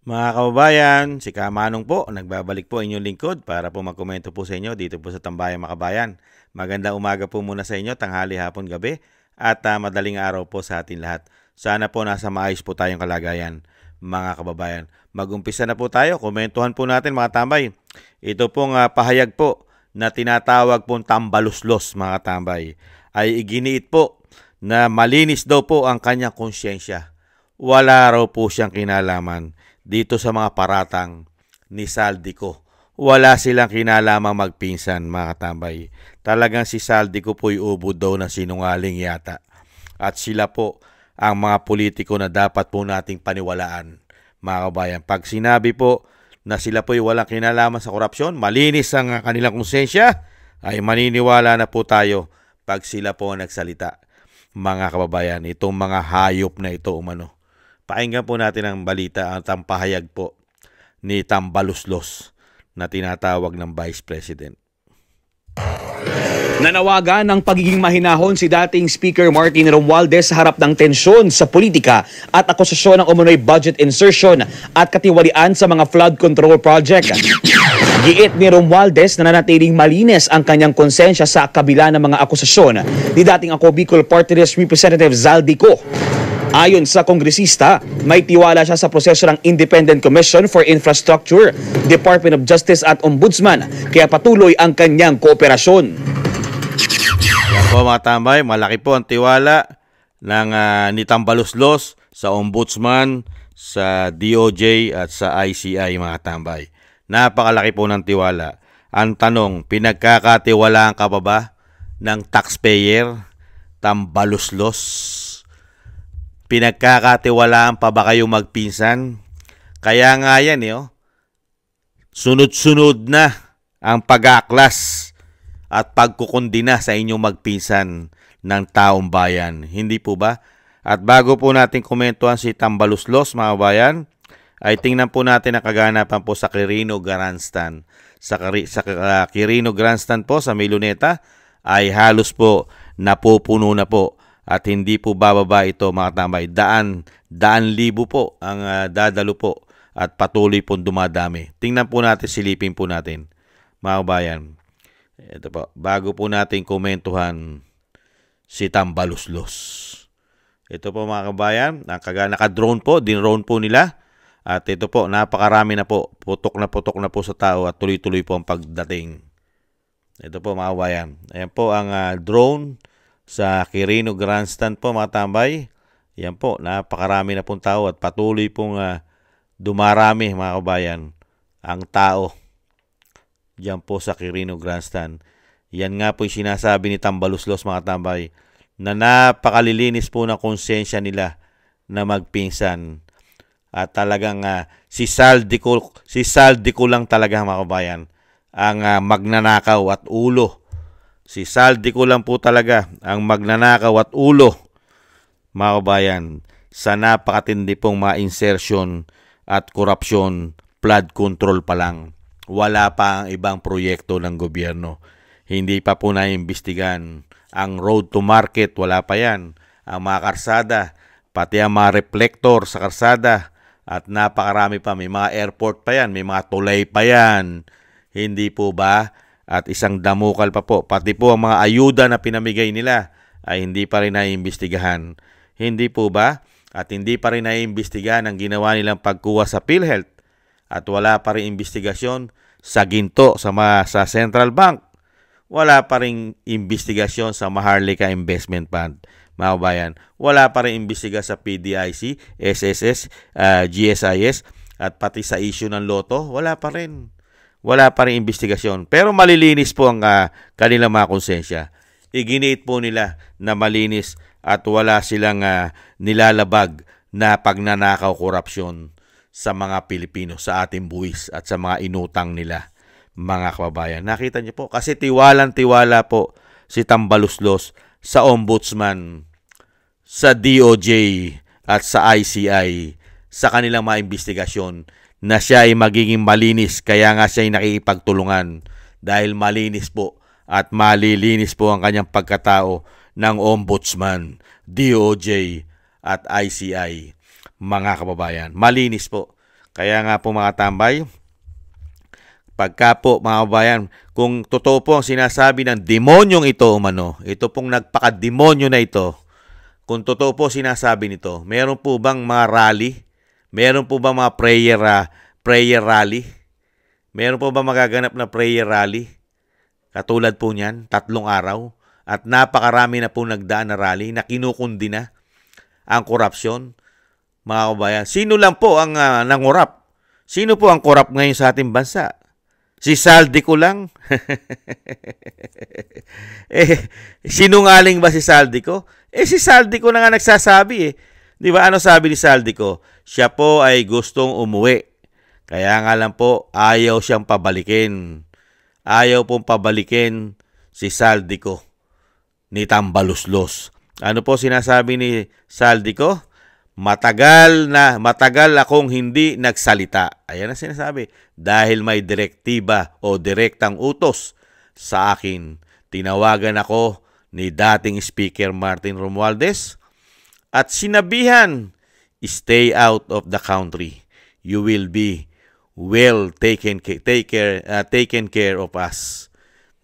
Mga kababayan, si Kamanong po, nagbabalik po inyong lingkod para po magkomento po sa inyo dito po sa Tambayang Makabayan. Magandang umaga po muna sa inyo, tanghali, hapon, gabi, at madaling araw po sa atin lahat. Sana po nasa maayos po tayong kalagayan, mga kababayan. Mag-umpisa na po tayo, komentuhan po natin mga tambay. Ito pong pahayag po na tinatawag pong tambaluslos mga tambay ay iginiit po na malinis daw po ang kanyang konsyensya. Wala raw po siyang kinalaman dito sa mga paratang ni Saldico. Wala silang kinalamang magpinsan mga katambay. Talagang si Saldico po'y ubod daw na sinungaling yata. At sila po ang mga politiko na dapat po nating paniwalaan mga kabayan. Pag sinabi po na sila po'y walang kinalaman sa korupsyon, malinis ang kanilang konsensya, ay maniniwala na po tayo pag sila po nagsalita. Mga kababayan, itong mga hayop na ito umano. Pakinggan po natin ang balita, ang tampahayag po ni Tambaluslos na tinatawag ng Vice President. Nanawagan ng pagiging mahinahon si dating Speaker Martin Romualdez sa harap ng tensyon sa politika at akusasyon ng umunoy budget insertion at katiwalian sa mga flood control project. Giit ni Romualdez na nanatiling malinis ang kanyang konsensya sa kabila ng mga akusasyon ni dating Ako Bicol Party List Representative Zaldico. Ayon sa kongresista, may tiwala siya sa proseso ng Independent Commission for Infrastructure, Department of Justice at Ombudsman, kaya patuloy ang kanyang kooperasyon. Yan po mga tambay, malaki po ang tiwala ng ni Tambaluslos sa Ombudsman, sa DOJ at sa ICI mga tambay. Napakalaki po ng tiwala. Ang tanong, pinagkakatiwalaan ka ba ng taxpayer, Tambaluslos? Pinagkakatiwalaan pa ba kayo magpinsan? Kaya nga yan, sunod-sunod na ang pag-aaklas at pagkukundina sa inyong magpinsan ng taong bayan. Hindi po ba? At bago po natin komentuhan si Tambaluslos, mga bayan, ay tingnan po natin ang kaganapan po sa Quirino Grandstand. Sa Quirino Grandstand po sa Miloneta ay halos po napupuno na po. At hindi po bababa ito mga tambay. Daan libo po ang dadalo po at patuloy po dumadami. Tingnan po natin, silipin po natin mga kabayan. Ito po, bago po natin komentuhan si Tambaluslos. Ito po mga kabayan, naka-drone po, din-drone po nila. At ito po, napakarami na po, putok na po sa tao at tuloy-tuloy po ang pagdating. Ito po mga kabayan. Ayan po ang drone sa Quirino Grandstand po mga tambay. Yan po, napakarami na pong tao at patuloy pong dumarami mga kabayan ang tao. Yan po sa Quirino Grandstand. Yan nga po yung sinasabi ni Tambaluslos mga tambay na napakalilinis po ng konsensya nila na magpinsan. At talagang si Saldico lang talaga mga kabayan ang magnanakaw at ulo. Si Saldico lang po talaga ang magnanakaw at ulo, mga kabayan, sa napakatindi pong mga insertion at korupsyon, flood control pa lang. Wala pa ang ibang proyekto ng gobyerno. Hindi pa po naimbestigan. Ang road to market, wala pa yan. Ang mga karsada, pati ang mga reflector sa karsada, at napakarami pa. May mga airport pa yan, may mga tulay pa yan. Hindi po ba? At isang damukal pa po. Pati po ang mga ayuda na pinamigay nila ay hindi pa rin naiimbestigahan. Hindi po ba? At hindi pa rin naiimbestigahan ang ginawa nilang pagkuha sa PhilHealth. At wala pa rin investigasyon sa ginto sa Central Bank. Wala pa rin investigasyon sa Maharlika Investment Fund. Mga kabayan, wala pa rin investigasyon sa PDIC, SSS, GSIS, at pati sa issue ng loto. Wala pa rin. Wala pa rin investigasyon. Pero malilinis po ang kanilang mga konsensya. Iginiit po nila na malinis at wala silang nilalabag na pagnanakaw korupsyon sa mga Pilipino, sa ating buwis at sa mga inutang nila, mga kababayan. Nakita niyo po, kasi tiwalang-tiwala po si Tambaluslos sa Ombudsman, sa DOJ at sa ICI sa kanilang mga investigasyon na siya ay magiging malinis, kaya nga siya ay nakikipagtulungan dahil malinis po at malilinis po ang kanyang pagkatao ng Ombudsman, DOJ at ICI, mga kababayan. Malinis po. Kaya nga po mga tambay, pagka po mga kabayan, kung totoo po ang sinasabi ng demonyong ito umano, ito pong nagpaka-demonyo na ito, kung totoo po sinasabi nito, meron po bang mga rally? Meron po bang mga prayer rally? Meron po ba magaganap na prayer rally? Katulad po niyan, 3 araw. At napakarami na po nagdaan na rally na kinukundi na ang korupsyon. Mga kabayan, sino lang po ang nangurap? Sino po ang korap ngayon sa ating bansa? Si Saldico lang? Sinungaling ba si Saldico? Si Saldico na nga nagsasabi Di ba ano sabi ni Saldico? Siya po ay gustong umuwi. Kaya nga lang po, ayaw siyang pabalikin. Ayaw pong pabalikin si Saldico ni Tambaluslos. Ano po sinasabi ni Saldico? Matagal akong hindi nagsalita. Ayan ang sinasabi. Dahil may direktiba o direktang utos sa akin. Tinawagan ako ni dating Speaker Martin Romualdez at sinabihan, stay out of the country. You will be well taken care of us.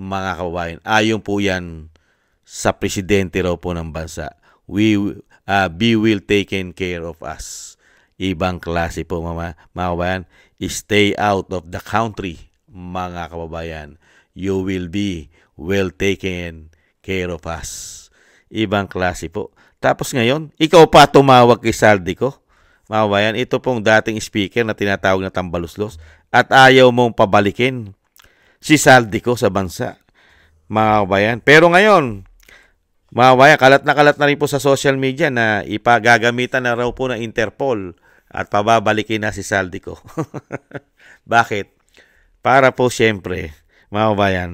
Mga kababayan, ayon po yan sa presidente raw po ng bansa. Be will taken care of us. Ibang klase po mga kababayan. Stay out of the country, mga kababayan. You will be well taken care of us. Ibang klase po. Tapos ngayon, ikaw pa tumawag kay Saldico. Mga kababayan, ito pong dating speaker na tinatawag na Tambaluslos at ayaw mong pabalikin si Saldico sa bansa. Mga kababayan. Pero ngayon, mga kabayan, kalat na rin po sa social media na ipagagamitan na raw po ng Interpol at pababalikin na si Saldico. Bakit? Para po siyempre, mga kabayan,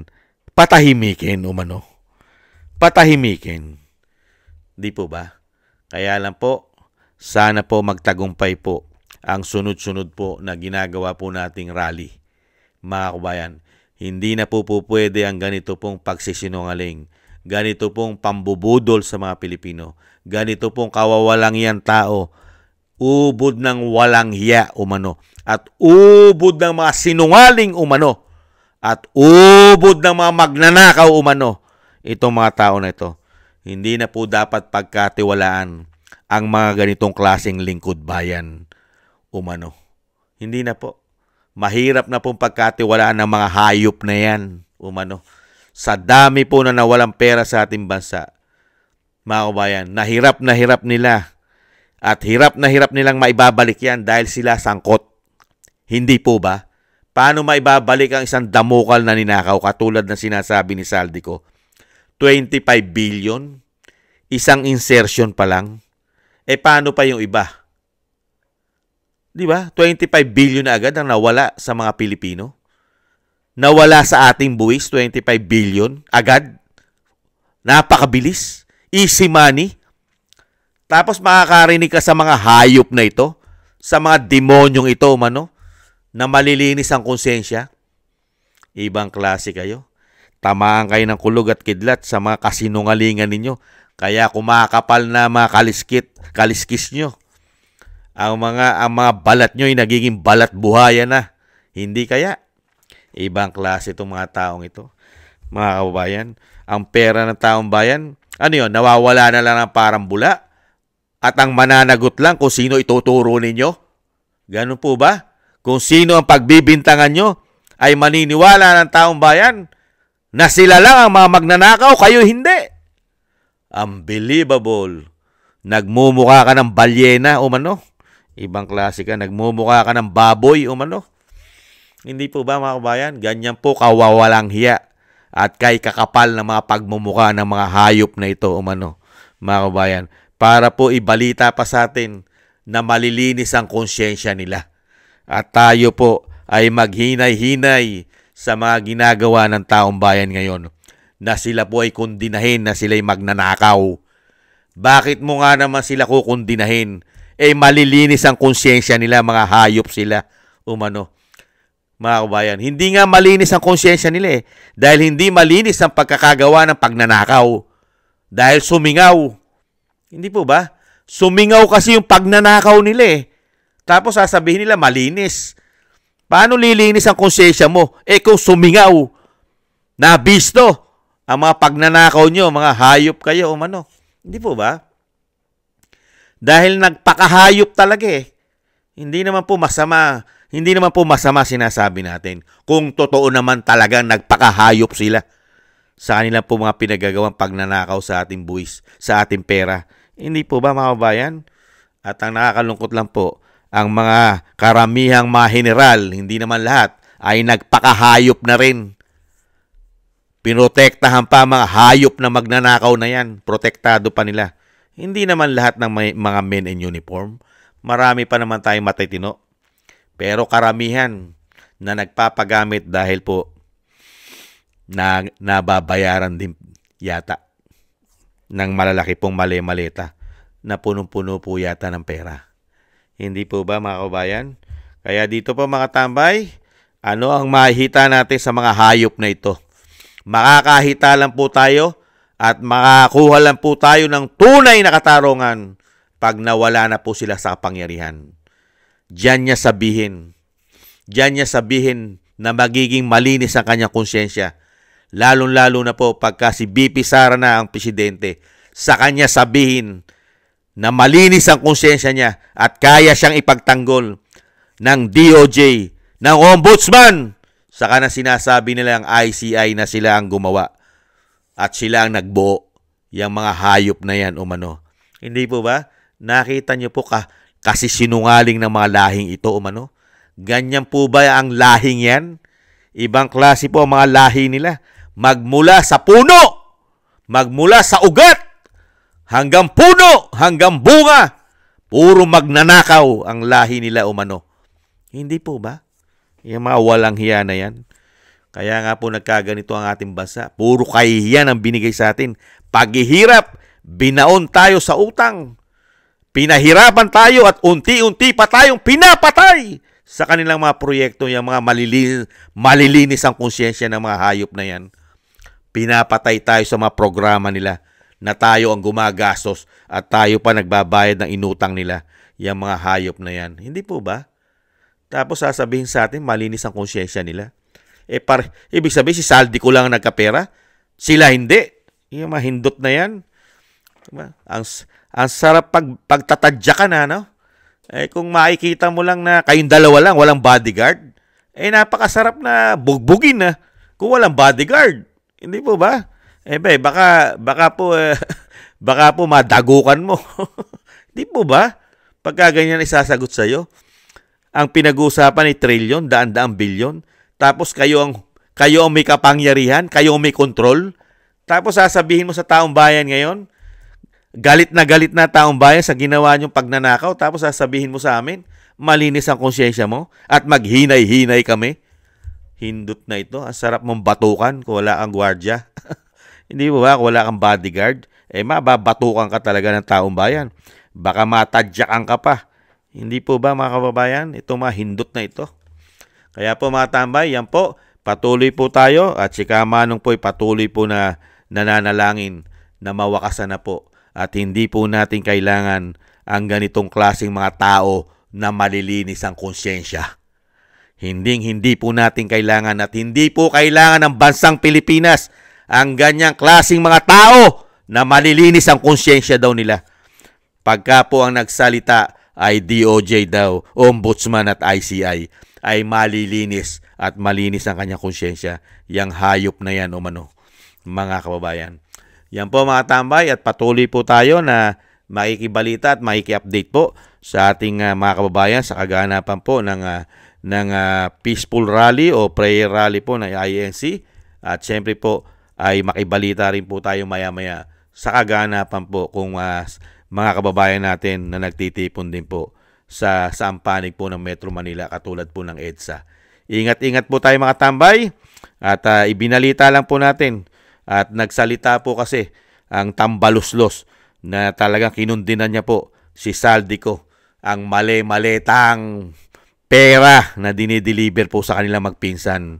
patahimikin umano. Patahimikin. Di po ba? Kaya lang po, sana po magtagumpay po ang sunod-sunod po na ginagawa po nating rally. Mga kabayan, hindi na po pwede ang ganito pong pagsisinungaling. Ganito pong pambubudol sa mga Pilipino. Ganito pong kawawalang yan tao. Ubod ng walang hiya umano. At ubod ng mga sinungaling umano. At ubod ng mga magnanakaw umano. Itong mga tao na ito. Hindi na po dapat pagkatiwalaan ang mga ganitong klaseng lingkod bayan umano. Hindi na po. Mahirap na pong pagkatiwalaan ng mga hayop na yan umano. Sa dami po na nawalang pera sa ating bansa, mga kabayan, hirap nila at hirap na hirap nilang maibabalik yan dahil sila sangkot. Hindi po ba? Paano maibabalik ang isang damukal na ninakaw katulad ng sinasabi ni Saldico? 25 billion? Isang insertion pa lang? Paano pa yung iba? Di ba? 25 billion na agad ang nawala sa mga Pilipino? Nawala sa ating buwis, 25 billion agad? Napakabilis. Easy money. Tapos makakarinig ka sa mga hayop na ito, sa mga demonyong ito, mano, na malilinis ang konsensya. Ibang klase kayo. Tamaan kayo ng kulog at kidlat sa mga kasinungalingan ninyo. Kaya kumakapal na mga kaliskis nyo. Ang mga balat nyo ay nagiging balat buhaya na. Hindi kaya? Ibang klase itong mga taong ito. Mga kababayan, ang pera ng taong bayan, ano yun, nawawala na lang ng parang bula? At ang mananagot lang kung sino ituturo ninyo? Ganun po ba? Kung sino ang pagbibintangan nyo, ay maniniwala ng taong bayan na sila lang ang mga magnanakaw, kayo hindi. Unbelievable. Nagmumukha ka ng balyena umano. Ibang klase ka, nagmumukha ka ng baboy umano. Hindi po ba mga kabayan? Ganyan po kawawalang hiya at kay kakapal na mga pagmumukha ng mga hayop na ito umano. Mga kabayan, para po ibalita pa sa atin na malilinis ang konsyensya nila. At tayo po ay maghinay-hinay sa mga ginagawa ng taong bayan ngayon na sila po ay kundinahin na sila'y magnanakaw. Bakit mo nga naman sila kukundinahin? Malilinis ang konsyensya nila, mga hayop sila umano. Mga kabayan, hindi nga malinis ang konsyensya nila dahil hindi malinis ang pagkakagawa ng pagnanakaw. Dahil sumingaw. Hindi po ba? Sumingaw kasi yung pagnanakaw nila Tapos sasabihin nila malinis. Paano lilinis ang konsensya mo? Kung sumingaw, nabisto ang mga pagnanakaw nyo, mga hayop kayo, umano. Hindi po ba? Dahil nagpakahayop talaga Hindi naman po masama sinasabi natin. Kung totoo naman talagang nagpakahayop sila sa kanila po mga pinagagawang pagnanakaw sa ating buwis, sa ating pera. Hindi po ba, mga kabayan? At ang nakakalungkot lang po, ang mga karamihang mga general, hindi naman lahat, ay nagpakahayop na rin. Pinotektahan pa mga hayop na magnanakaw na yan. Protektado pa nila. Hindi naman lahat ng mga men in uniform. Marami pa naman tayong matitino. Pero karamihan na nagpapagamit dahil po na nababayaran din yata ng malalaki pong mali-maleta na punong-puno po yata ng pera. Hindi po ba, mga kabayan? Kaya dito po, mga tambay, ano ang makikita natin sa mga hayop na ito? Makakahita lang po tayo at makakuha lang po tayo ng tunay na katarungan pag nawala na po sila sa kapangyarihan. Diyan niya sabihin na magiging malinis ang kanyang konsyensya. Lalong-lalo na po pagka si BP Sara na ang presidente, sa kanya sabihin na malinis ang konsyensya niya at kaya siyang ipagtanggol ng DOJ, ng Ombudsman. Saka na sinasabi nila ang ICI na sila ang gumawa at sila ang nagbuo. Yang mga hayop na yan, umano. Hindi po ba? Nakita niyo po kasi sinungaling ng mga lahing ito, umano. Ganyan po ba ang lahing yan? Ibang klase po ang mga lahi nila. Magmula sa puno, magmula sa ugat, hanggang puno, hanggang bunga, puro magnanakaw ang lahi nila, umano. Hindi po ba? Yung mga walang hiya na yan. Kaya nga po nagkaganito ang ating bansa. Puro kahihiyan ang binigay sa atin. Paghihirap, binaon tayo sa utang. Pinahirapan tayo at unti-unti pa tayong pinapatay sa kanilang mga proyekto, yung mga malilinis ang konsyensya ng mga hayop na yan. Pinapatay tayo sa mga programa nila na tayo ang gumagastos at tayo pa nagbabayad ng inutang nila, yung mga hayop na yan. Hindi po ba? Tapos sasabihin sa atin, malinis ang konsyensya nila. Ibig sabihin, si Saldi ko lang ang nagkapera? Sila hindi. Yung mga hindot na yan. Ang sarap pagtatadya ka na, no? Kung makikita mo lang na kayong dalawa lang, walang bodyguard, napakasarap na bugbugin na kung walang bodyguard. Hindi po ba? Baka po madagukan mo. Hindi po ba? Pagka ganyan isasagot sa'yo, ang pinag-uusapan ay trilyon, daan-daang bilyon. Tapos kayo ang may kapangyarihan, kayo ang may control. Tapos sasabihin mo sa taong bayan ngayon, galit na taong bayan sa ginawa niyong pagnanakaw. Tapos sasabihin mo sa amin, malinis ang konsyensya mo at maghinay-hinay kami. Hindot na ito. Ang sarap mong batukan kung wala kang gwardya. Hindi mo ba? Kung wala kang bodyguard, mababatukan ka talaga ng taong bayan. Baka matadyakan ka pa. Hindi po ba, mga kababayan? Ito mga hindot na ito. Kaya po, mga tambay, yan po. Patuloy po tayo at si Kamanong po ay patuloy po na nananalangin na mawakasan na po. At hindi po natin kailangan ang ganitong klaseng mga tao na malilinis ang konsyensya. Hindi po natin kailangan at hindi po kailangan ng bansang Pilipinas ang ganyang klaseng mga tao na malilinis ang konsyensya daw nila. Pagka po ang nagsalita ay DOJ daw, Ombudsman at ICI, ay malilinis at malinis ang kanyang konsyensya. Yang hayop na yan, umano, mga kababayan. Yan po, mga tambay, at patuloy po tayo na makikibalita at makiki-update po sa ating mga kababayan sa kaganapan po ng peaceful rally o prayer rally po ng INC. At syempre po ay makibalita rin po tayo maya-maya sa kaganapan po kung mga kababayan natin na nagtitipon din po sa panig po ng Metro Manila katulad po ng EDSA. Ingat-ingat po tayo, mga tambay, at ibinalita lang po natin at nagsalita po kasi ang Tambaluslos na talagang kinundinan niya po si Saldico ang mali-maletang pera na dinideliver po sa kanilang magpinsan.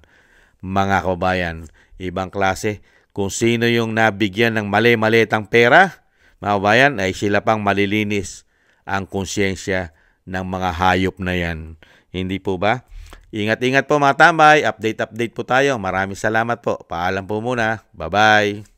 Mga kababayan, ibang klase. Kung sino yung nabigyan ng mali-maletang pera, mga kababayan, ay sila pang malilinis ang konsyensya ng mga hayop na yan. Hindi po ba? Ingat-ingat po mga tambay. Update po tayo. Maraming salamat po. Paalam po muna. Bye-bye.